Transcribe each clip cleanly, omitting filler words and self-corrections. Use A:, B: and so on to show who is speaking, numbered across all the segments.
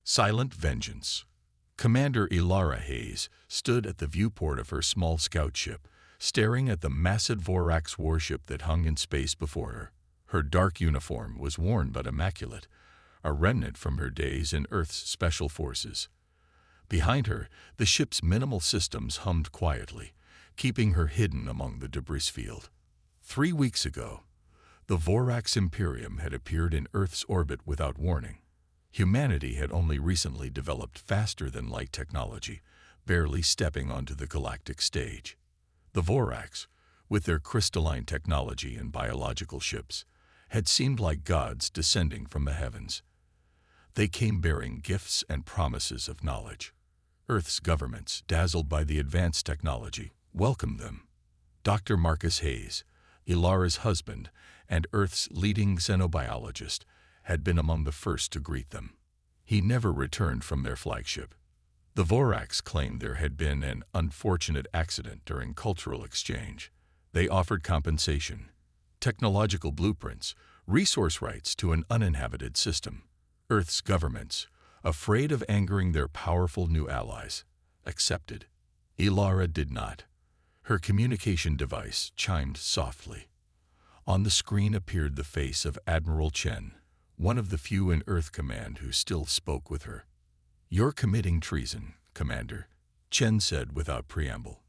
A: Silent vengeance. Commander Ilara Hayes stood at the viewport of her small scout ship, staring at the massive Vorax warship that hung in space before her. Her dark uniform was worn but immaculate, a remnant from her days in Earth's special forces. Behind her, the ship's minimal systems hummed quietly, keeping her hidden among the debris field. 3 weeks ago, the Vorax Imperium had appeared in Earth's orbit without warning. Humanity had only recently developed faster-than-light technology, barely stepping onto the galactic stage. The Vorax, with their crystalline technology and biological ships, had seemed like gods descending from the heavens. They came bearing gifts and promises of knowledge. Earth's governments, dazzled by the advanced technology, welcomed them. Dr. Marcus Hayes, Ilara's husband and Earth's leading xenobiologist, had been among the first to greet them. He never returned from their flagship. The Vorax claimed there had been an unfortunate accident during cultural exchange. They offered compensation, technological blueprints, resource rights to an uninhabited system. Earth's governments, afraid of angering their powerful new allies, accepted. Ilara did not. Her communication device chimed softly. On the screen appeared the face of Admiral Chen, one of the few in Earth Command who still spoke with her. "You're committing treason, Commander," Chen said without preamble.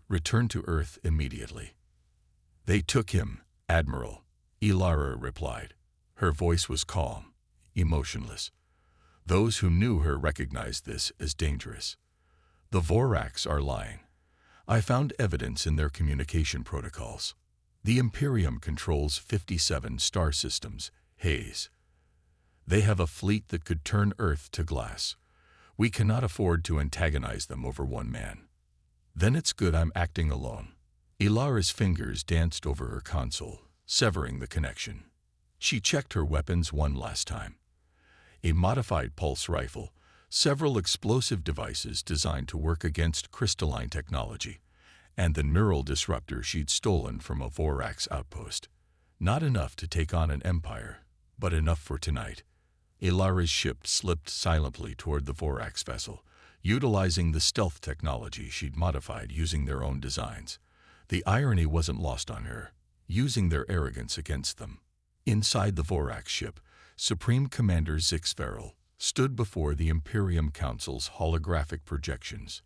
A: "Return to Earth immediately." "They took him, Admiral," Ilara replied. Her voice was calm, emotionless. Those who knew her recognized this as dangerous. "The Vorax are lying. I found evidence in their communication protocols. The Imperium controls 57 star systems, Hayes. They have a fleet that could turn Earth to glass. We cannot afford to antagonize them over one man." "Then it's good I'm acting alone." Ilara's fingers danced over her console, severing the connection. She checked her weapons one last time. A modified pulse rifle, several explosive devices designed to work against crystalline technology, and the neural disruptor she'd stolen from a Vorax outpost. Not enough to take on an empire, but enough for tonight. Ilara's ship slipped silently toward the Vorax vessel, utilizing the stealth technology she'd modified using their own designs. The irony wasn't lost on her, using their arrogance against them. Inside the Vorax ship, Supreme Commander Zix Verrill stood before the Imperium Council's holographic projections.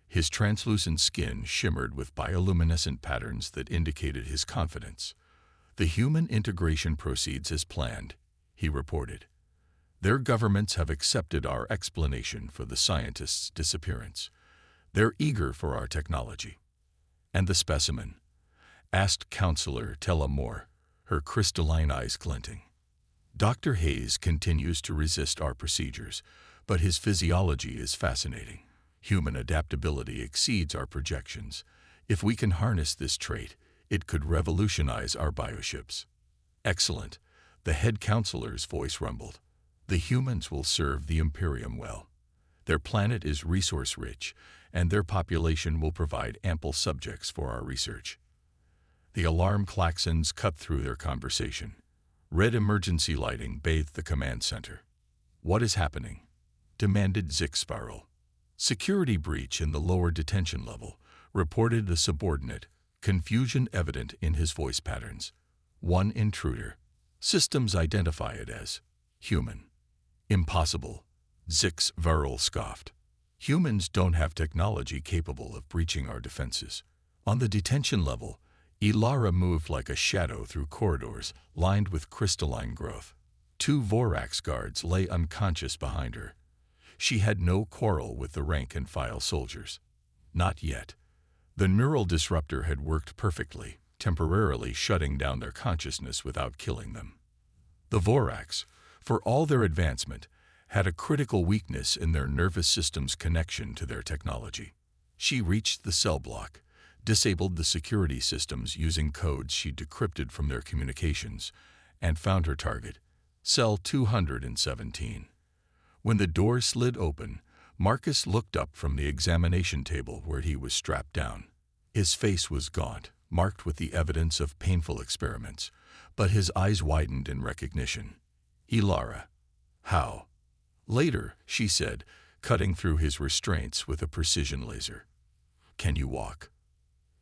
A: His translucent skin shimmered with bioluminescent patterns that indicated his confidence. "The human integration proceeds as planned," he reported. "Their governments have accepted our explanation for the scientists' disappearance. They're eager for our technology." "And the specimen?" asked Counselor Tella Moore, her crystalline eyes glinting. "Dr. Hayes continues to resist our procedures, but his physiology is fascinating. Human adaptability exceeds our projections. If we can harness this trait, it could revolutionize our bioships." "Excellent," the head counselor's voice rumbled. "The humans will serve the Imperium well. Their planet is resource-rich, and their population will provide ample subjects for our research." The alarm klaxons cut through their conversation. Red emergency lighting bathed the command center. "What is happening?" demanded Zix Verrill. "Security breach in the lower detention level," reported the subordinate, confusion evident in his voice patterns. "One intruder. Systems identify it as human." "Impossible," Zix Verrill scoffed. "Humans don't have technology capable of breaching our defenses." On the detention level, Ilara moved like a shadow through corridors lined with crystalline growth. 2 Vorax guards lay unconscious behind her. She had no quarrel with the rank-and-file soldiers. Not yet. The neural disruptor had worked perfectly, temporarily shutting down their consciousness without killing them. The Vorax, for all their advancement, had a critical weakness in their nervous system's connection to their technology. She reached the cell block, disabled the security systems using codes she decrypted from their communications, and found her target, cell 217. When the door slid open, Marcus looked up from the examination table where he was strapped down. His face was gaunt, marked with the evidence of painful experiments, but his eyes widened in recognition. "Ilara. How? Later, she said, cutting through his restraints with a precision laser. Can you walk?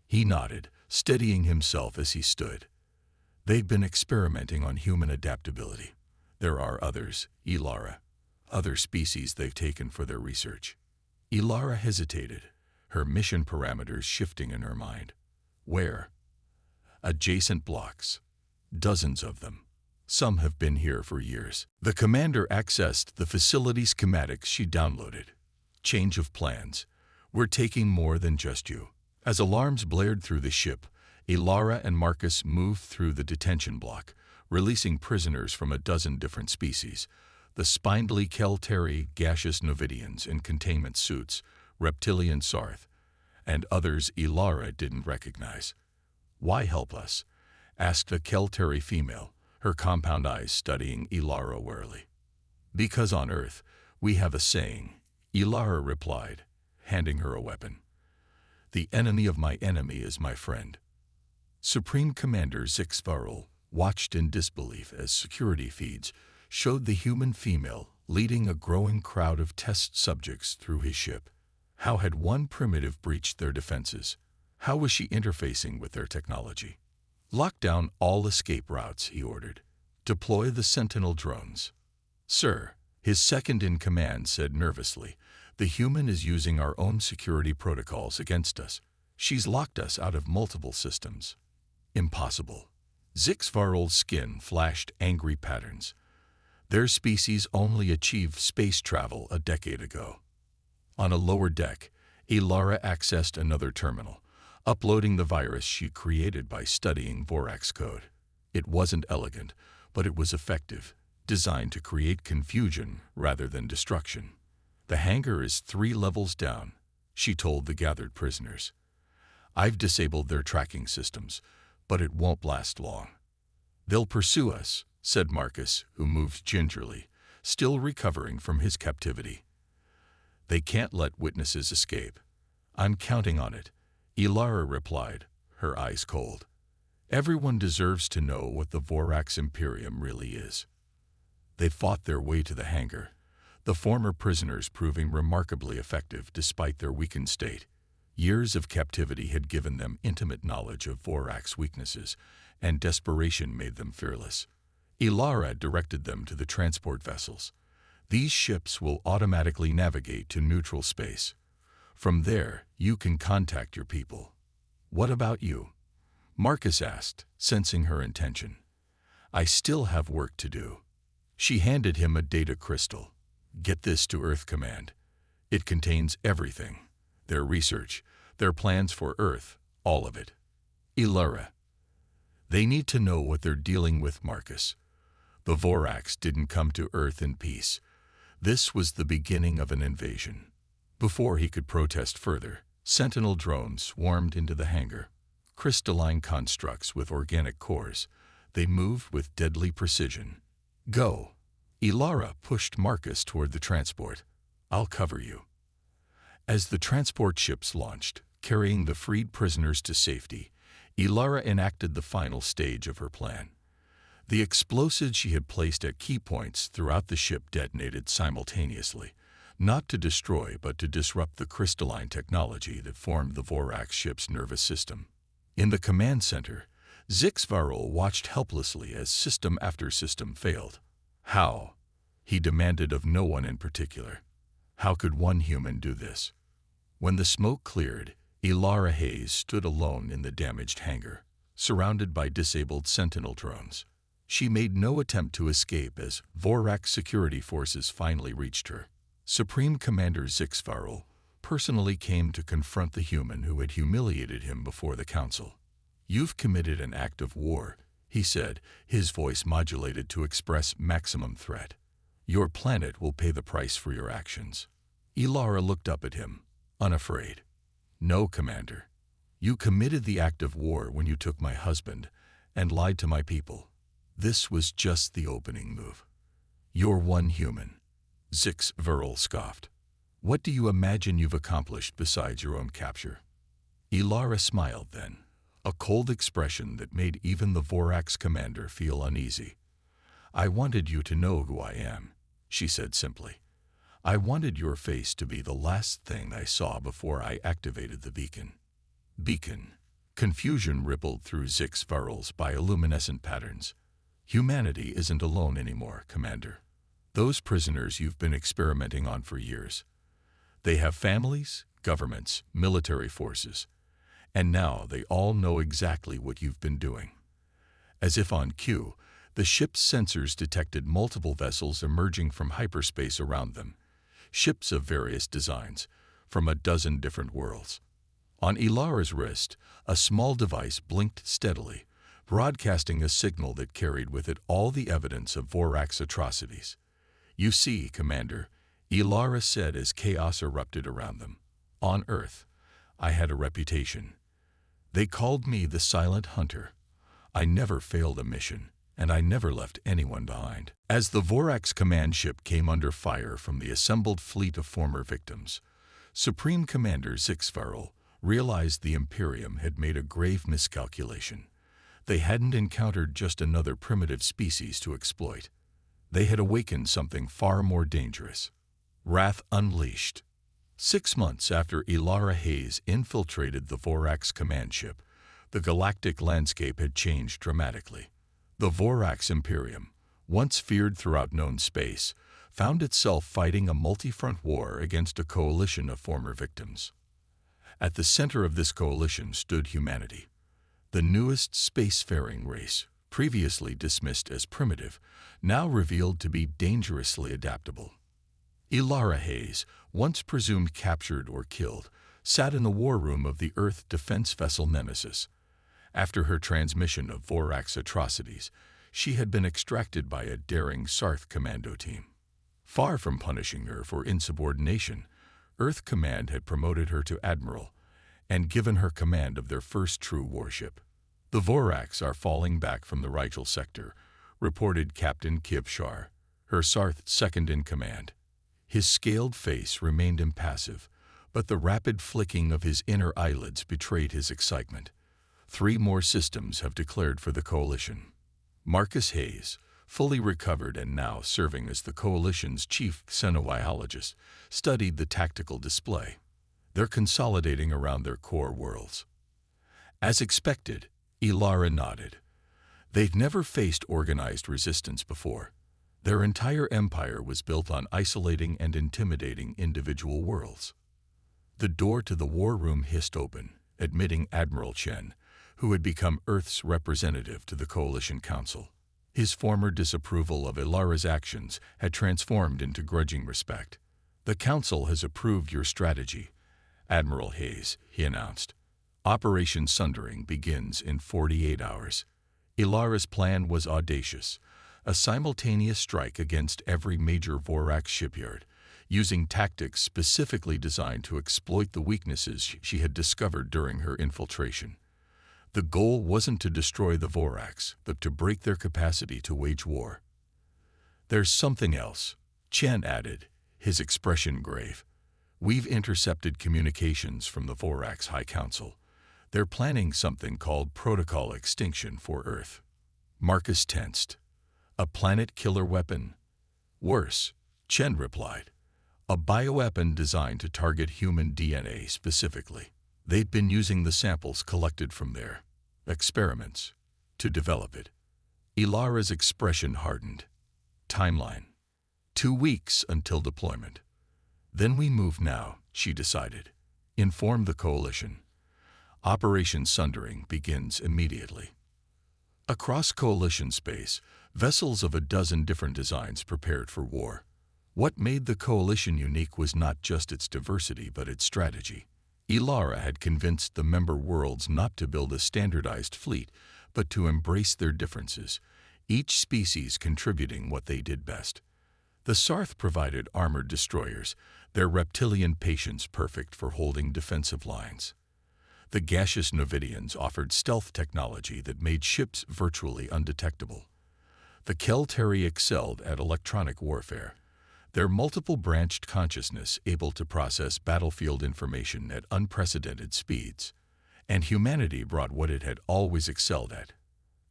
A: He nodded, steadying himself as he stood. They'd been experimenting on human adaptability. There are others, Ilara. Other species they've taken for their research. Ilara hesitated, her mission parameters shifting in her mind. Where? Adjacent blocks. Dozens of them. Some have been here for years. The commander accessed the facility schematics she downloaded. Change of plans. We're taking more than just you. As alarms blared through the ship, Ilara and Marcus moved through the detention block, releasing prisoners from a dozen different species. The spindly Kelteri gaseous Novidians in containment suits, reptilian Sarth, and others Ilara didn't recognize. Why help us? Asked a Kelteri female, her compound eyes studying Ilara warily. Because on Earth, we have a saying, Ilara replied, handing her a weapon. The enemy of my enemy is my friend. Supreme Commander Zixvarul watched in disbelief as security feeds showed the human female leading a growing crowd of test subjects through his ship. How had one primitive breached their defenses? How was she interfacing with their technology? Lock down all escape routes, he ordered. Deploy the Sentinel drones. Sir, his second-in-command said nervously, the human is using our own security protocols against us. She's locked us out of multiple systems. Impossible. Zixvarul's skin flashed angry patterns. Their species only achieved space travel a decade ago. On a lower deck, Ilara accessed another terminal, uploading the virus she created by studying Vorax code. It wasn't elegant, but it was effective, designed to create confusion rather than destruction. The hangar is 3 levels down, she told the gathered prisoners. I've disabled their tracking systems, but it won't last long. They'll pursue us, said Marcus, who moved gingerly, still recovering from his captivity. They can't let witnesses escape. I'm counting on it, Ilara replied, her eyes cold. Everyone deserves to know what the Vorax Imperium really is. They fought their way to the hangar, the former prisoners proving remarkably effective despite their weakened state. Years of captivity had given them intimate knowledge of Vorax weaknesses, and desperation made them fearless. Ilara directed them to the transport vessels. These ships will automatically navigate to neutral space. From there, you can contact your people. What about you? Marcus asked, sensing her intention. I still have work to do. She handed him a data crystal. Get this to Earth Command. It contains everything. Their research, their plans for Earth, all of it. Ilara. They need to know what they're dealing with, Marcus. The Vorax didn't come to Earth in peace. This was the beginning of an invasion. Before he could protest further, Sentinel drones swarmed into the hangar. Crystalline constructs with organic cores. They moved with deadly precision. Go. Ilara pushed Marcus toward the transport. I'll cover you. As the transport ships launched, carrying the freed prisoners to safety, Ilara enacted the final stage of her plan. The explosives she had placed at key points throughout the ship detonated simultaneously, not to destroy but to disrupt the crystalline technology that formed the Vorax ship's nervous system. In the command center, Zixvarul watched helplessly as system after system failed. How? He demanded of no one in particular. How could one human do this? When the smoke cleared, Ilara Hayes stood alone in the damaged hangar, surrounded by disabled Sentinel drones. She made no attempt to escape as Vorax security forces finally reached her. Supreme Commander Zixvarul personally came to confront the human who had humiliated him before the council. You've committed an act of war, he said, his voice modulated to express maximum threat. Your planet will pay the price for your actions. Ilara looked up at him, unafraid. No, Commander. You committed the act of war when you took my husband and lied to my people. This was just the opening move. You're one human. Zixvarul scoffed. What do you imagine you've accomplished besides your own capture? Ilara smiled then, a cold expression that made even the Vorax commander feel uneasy. I wanted you to know who I am, she said simply. I wanted your face to be the last thing I saw before I activated the beacon. Beacon. Confusion rippled through Zix's furrows bioluminescent patterns. Humanity isn't alone anymore, Commander. Those prisoners you've been experimenting on for years. They have families, governments, military forces, and now they all know exactly what you've been doing. As if on cue, the ship's sensors detected multiple vessels emerging from hyperspace around them, ships of various designs, from a dozen different worlds. On Ilara's wrist, a small device blinked steadily, broadcasting a signal that carried with it all the evidence of Vorax atrocities. You see, Commander, Ilara said as chaos erupted around them. On Earth, I had a reputation. They called me the Silent Hunter. I never failed a mission, and I never left anyone behind. As the Vorax command ship came under fire from the assembled fleet of former victims, Supreme Commander Zix realized the Imperium had made a grave miscalculation. They hadn't encountered just another primitive species to exploit. They had awakened something far more dangerous. Wrath unleashed. 6 months after Ilara Hayes infiltrated the Vorax command ship, the galactic landscape had changed dramatically. The Vorax Imperium, once feared throughout known space, found itself fighting a multi-front war against a coalition of former victims. At the center of this coalition stood humanity, the newest spacefaring race, previously dismissed as primitive, now revealed to be dangerously adaptable. Ilara Hayes, once presumed captured or killed, sat in the war room of the Earth defense vessel Nemesis. After her transmission of Vorax atrocities, she had been extracted by a daring Sarth commando team. Far from punishing her for insubordination, Earth Command had promoted her to Admiral and given her command of their first true warship. The Vorax are falling back from the Rigel sector, reported Captain Kiv Shar, her Sarth second-in-command. His scaled face remained impassive, but the rapid flicking of his inner eyelids betrayed his excitement. 3 more systems have declared for the Coalition. Marcus Hayes, fully recovered and now serving as the Coalition's chief xenobiologist, studied the tactical display. They're consolidating around their core worlds. As expected, Ilara nodded. They've never faced organized resistance before. Their entire empire was built on isolating and intimidating individual worlds. The door to the war room hissed open, admitting Admiral Chen, who had become Earth's representative to the Coalition Council. His former disapproval of Ilara's actions had transformed into grudging respect. The Council has approved your strategy, Admiral Hayes, he announced. Operation Sundering begins in 48 hours. Ilara's plan was audacious, a simultaneous strike against every major Vorax shipyard, using tactics specifically designed to exploit the weaknesses she had discovered during her infiltration. The goal wasn't to destroy the Vorax, but to break their capacity to wage war. There's something else, Chen added, his expression grave. We've intercepted communications from the Vorax High Council. They're planning something called Protocol Extinction for Earth. Marcus tensed. A planet-killer weapon? Worse, Chen replied. A bioweapon designed to target human DNA specifically. They'd been using the samples collected from their experiments to develop it. Ilara's expression hardened. Timeline: 2 weeks until deployment. Then we move now, she decided. Inform the Coalition. Operation Sundering begins immediately. Across Coalition space, vessels of a dozen different designs prepared for war. What made the Coalition unique was not just its diversity but its strategy. Ilara had convinced the member worlds not to build a standardized fleet, but to embrace their differences, each species contributing what they did best. The Sarth provided armored destroyers, their reptilian patience perfect for holding defensive lines. The gaseous Novidians offered stealth technology that made ships virtually undetectable. The Keltari excelled at electronic warfare, their multiple-branched consciousness able to process battlefield information at unprecedented speeds. And humanity brought what it had always excelled at: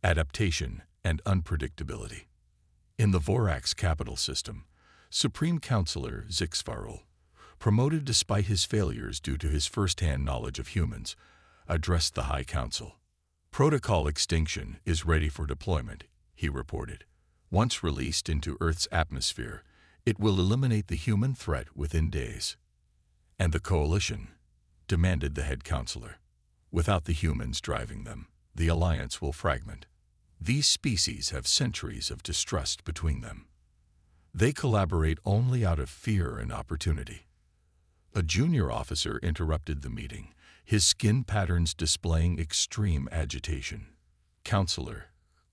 A: adaptation and unpredictability. In the Vorax capital system, Supreme Counselor Zixvarl, promoted despite his failures due to his first-hand knowledge of humans, addressed the High Council. Protocol Extinction is ready for deployment, he reported. Once released into Earth's atmosphere, it will eliminate the human threat within days. And the Coalition, demanded the head counselor. Without the humans driving them, the alliance will fragment. These species have centuries of distrust between them. They collaborate only out of fear and opportunity. A junior officer interrupted the meeting, his skin patterns displaying extreme agitation. Counselor,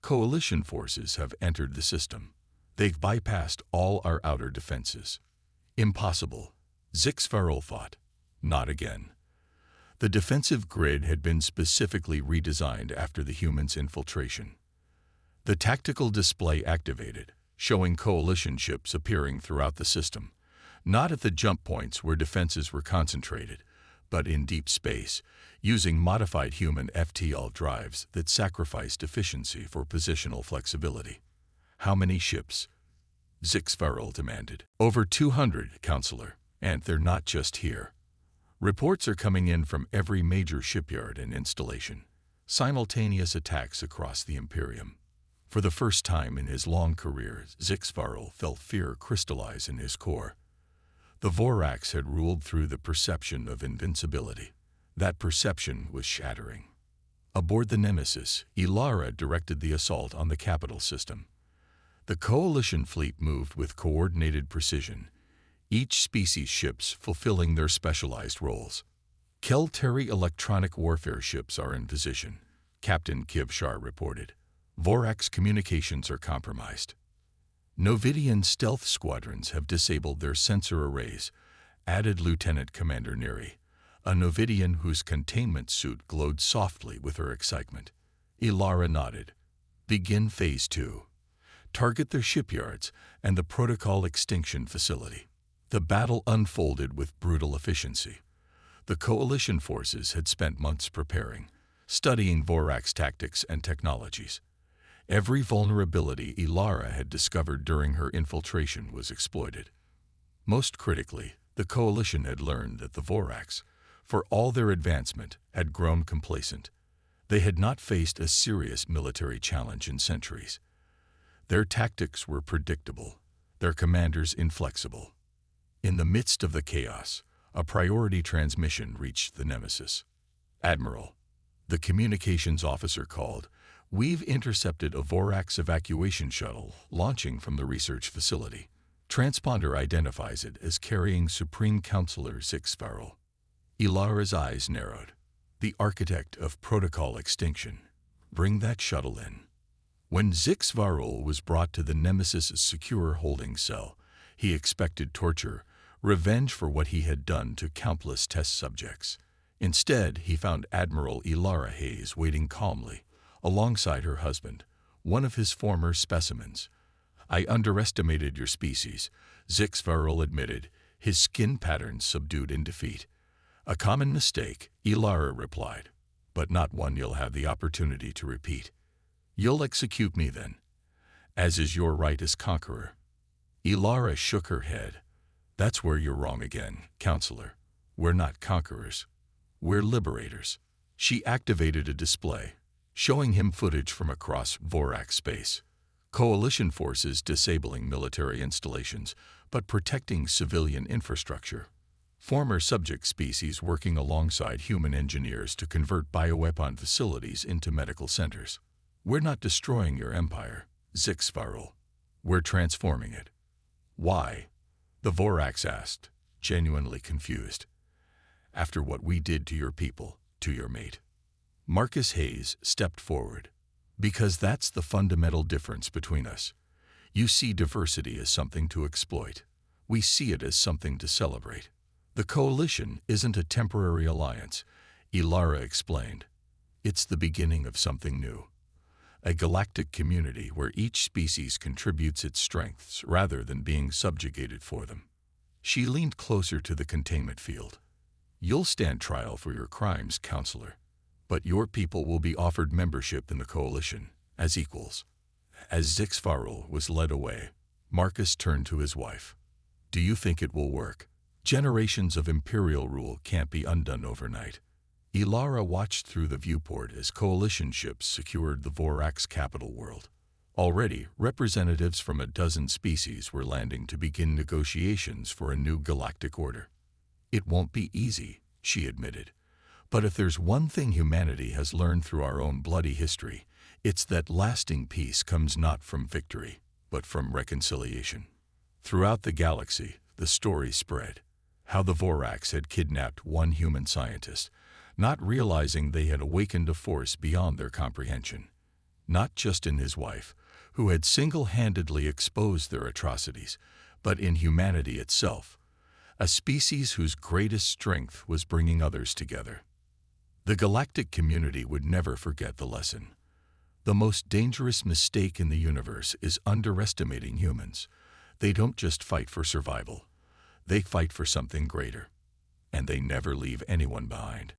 A: Coalition forces have entered the system. They've bypassed all our outer defenses. Impossible, Zixvarl thought. Not again. The defensive grid had been specifically redesigned after the humans' infiltration. The tactical display activated, showing Coalition ships appearing throughout the system, not at the jump points where defenses were concentrated, but in deep space, using modified human FTL drives that sacrificed efficiency for positional flexibility. How many ships? Zixvarl demanded. Over 200, Counselor, and they're not just here. Reports are coming in from every major shipyard and installation. Simultaneous attacks across the Imperium. For the first time in his long career, Zixvarl felt fear crystallize in his core. The Vorax had ruled through the perception of invincibility. That perception was shattering. Aboard the Nemesis, Ilara directed the assault on the capital system. The Coalition fleet moved with coordinated precision, each species' ships fulfilling their specialized roles. Kelteri electronic warfare ships are in position, Captain Kivshar reported. Vorax communications are compromised. Novidian stealth squadrons have disabled their sensor arrays, added Lieutenant Commander Neri, a Novidian whose containment suit glowed softly with her excitement. Ilara nodded. Begin Phase 2. Target their shipyards and the Protocol Extinction Facility. The battle unfolded with brutal efficiency. The Coalition forces had spent months preparing, studying Vorax tactics and technologies. Every vulnerability Ilara had discovered during her infiltration was exploited. Most critically, the Coalition had learned that the Vorax, for all their advancement, had grown complacent. They had not faced a serious military challenge in centuries. Their tactics were predictable, their commanders inflexible. In the midst of the chaos, a priority transmission reached the Nemesis. Admiral, the communications officer called, "We've intercepted a Vorax evacuation shuttle launching from the research facility. Transponder identifies it as carrying Supreme Counselor Zixvarl." Ilara's eyes narrowed. The architect of Protocol Extinction. Bring that shuttle in. When Zixvarl was brought to the Nemesis' secure holding cell, he expected torture, revenge for what he had done to countless test subjects. Instead, he found Admiral Ilara Hayes waiting calmly, alongside her husband, one of his former specimens. "I underestimated your species," Zixvarl admitted, his skin patterns subdued in defeat. "A common mistake," Ilara replied, "but not one you'll have the opportunity to repeat. You'll execute me then, as is your right as conqueror." Ilara shook her head. "That's where you're wrong again, Counselor. We're not conquerors. We're liberators." She activated a display, showing him footage from across Vorax space. Coalition forces disabling military installations, but protecting civilian infrastructure. Former subject species working alongside human engineers to convert bioweapon facilities into medical centers. "We're not destroying your empire, Zixvarl. We're transforming it." "Why?" the Vorax asked, genuinely confused. "After what we did to your people, to your mate." Marcus Hayes stepped forward. "Because that's the fundamental difference between us. You see diversity as something to exploit. We see it as something to celebrate. The Coalition isn't a temporary alliance," Ilara explained. "It's the beginning of something new. A galactic community where each species contributes its strengths rather than being subjugated for them." She leaned closer to the containment field. "You'll stand trial for your crimes, Counselor, but your people will be offered membership in the Coalition, as equals." As Zixvarl was led away, Marcus turned to his wife. Do you think it will work? Generations of imperial rule can't be undone overnight. Ilara watched through the viewport as coalition ships secured the Vorax capital world. Already, representatives from a dozen species were landing to begin negotiations for a new galactic order. It won't be easy, she admitted. But if there's one thing humanity has learned through our own bloody history, it's that lasting peace comes not from victory, but from reconciliation. Throughout the galaxy, the story spread. How the Vorax had kidnapped one human scientist, not realizing they had awakened a force beyond their comprehension. Not just in his wife, who had single-handedly exposed their atrocities, but in humanity itself, a species whose greatest strength was bringing others together. The galactic community would never forget the lesson. The most dangerous mistake in the universe is underestimating humans. They don't just fight for survival. They fight for something greater. And they never leave anyone behind.